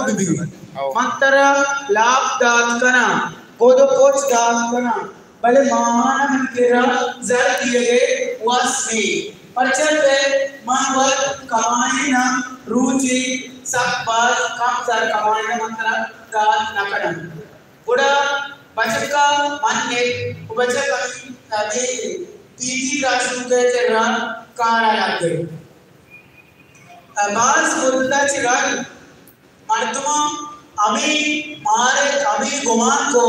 bibi mantara lab daat kana kodo poch daat kana bale mahana mikira zar diye wasni परचते मानवर कमाने ना रुचि सब बात काम सर कमाने मंत्रा दान नकरन उड़ा बचत का मन ने बचत कमी तीजी राशि के चरण कारा लगे बास बोलता चिराग मर्दमा अमी मारे अमी गुमान को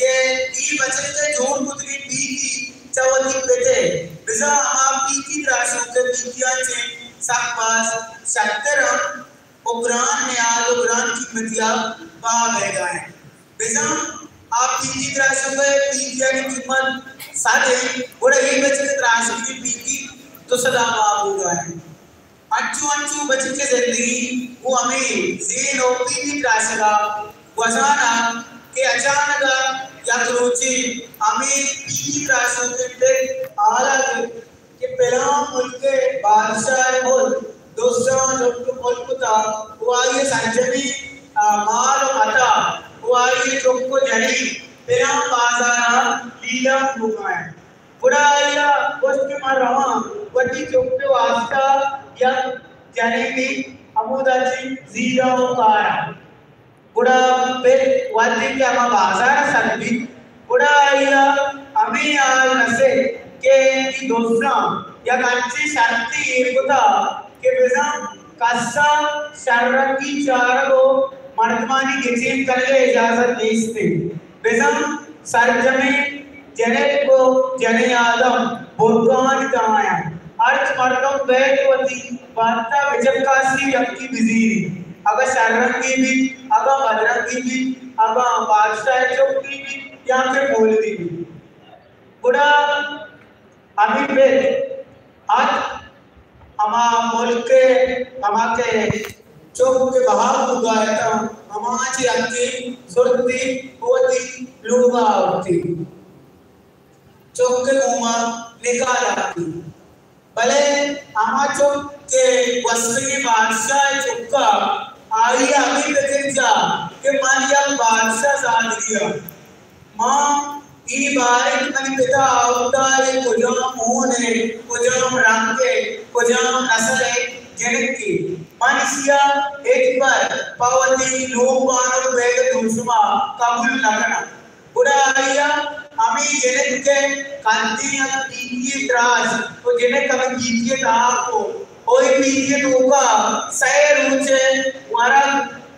के ई बचत के जोड़ पुत्री बीती चवती पेटे बिजा आपकी की राशि के बीतियाचे सकपास शक्तरम उग्रान ने आल उग्रान की मतिया बाग है जाए बिजा आपकी की राशि के बीतिया की कीमत साधे बड़े ही बचत राशि की बीती तो सदा बाग हो जाए अच्छू बचत के जिंदगी वो हमें ज़ेन ओपी की राशि का वजाना के अचानक या रुचि हमें पीकी राशि के आला के पहला मुल्क के बादशाह और दूसरा मुल्क मुल्कता हुआ ये संजमी माल मता हुआ ये चोको जड़ी पहला बाजारा लीला हुआ है बुरा या उसके मरवा वटी चोके वास्ता या जने की अमुदाची जीरा उकारा बुरा पे वादी के हम बाजार सर्दी बुरा या अमी आल नसे के दूसरा या कंची शक्ति एकता के बिना कस्सा शर्रकी चारों मर्दमानी गिचीन करले इजाज़त देते बिना सरजमे जने को जने आदम बुर्गान काया अर्थ मर्दम बैठवती वार्ता विजयकाशी यक्की बिजीरी अगर शर्रकी भी अगर मदरकी भी अगर बादशाह चौकी भी या फिर बोलती भी बुरा अभी पे आज हमारा मुल्क के हमारे चौक के बाहर हुआ है तो हमारी अक्की सुरती होती लूगा होती चौक के मुँह निकाल आती भले हमारे चौक के वस्ती बादशाह चौका आई अभी तक जा के मानिया बादशाह साधिया माँ ई बारिक मन पिता अवतारे कुजाम मोहने कुजाम रंगे कुजाम नस्ले जनकी मनुष्य एक बार पावती लोबानो वेग दुष्मा कबूल लगना बुरा आया हमें जनक के कांतिया पीछे त्रास तो जनक कभी पीछे आपको कोई पीछे तो का सैर ऊंचे वारा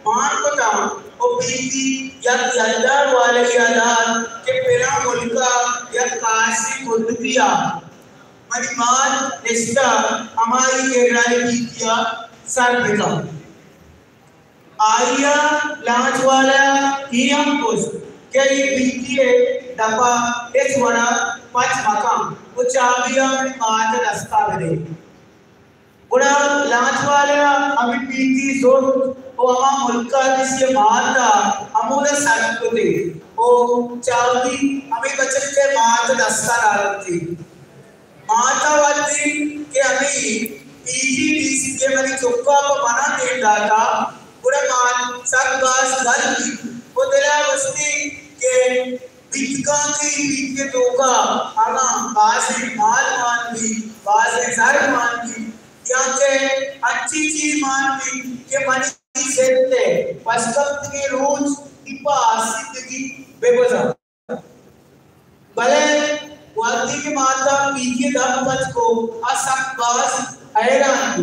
मान को ताम और पीछे या यादार वाले यादार के पेरा मुल्का या काशी कुर्दिया मरिमान निष्ठा हमारी केराई पीछे सर बिका आया लांच वाला ही हम कुछ क्या ये पीछे दबा इस वड़ा पांच मकाम वो चाबियां मार रास्ता बने बुरा लांच वाले अभी पीती जोर वो हमारा मुल्का जिसके मारता हमोने सरकते वो चाबी अभी बच्चे के मार रास्ता डालती माता वाली के अभी पीजी डीसी के मरी चुप्पा को मना दे डाला बुरा मान सब बास घर की वो तेरा बस्ती के बिटका की बीच के टोका आना बासे माल मान भी बासे सर मान भी यहाँ के अच्छी चीज मान भी के मनी सेते पश्चिम के रोज इपा सिद्धि बेबजा भले वादी के माता पीछे दाम पच को असक बास हैरान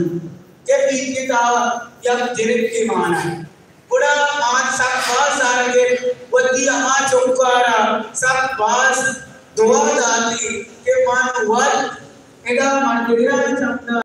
के पीछे दा या जिरक के माना है बुरा मान सब बास आ रहे वती अमा चौकारा सब बास दुआ दाती के मान वर एगा मान दिरा चंदा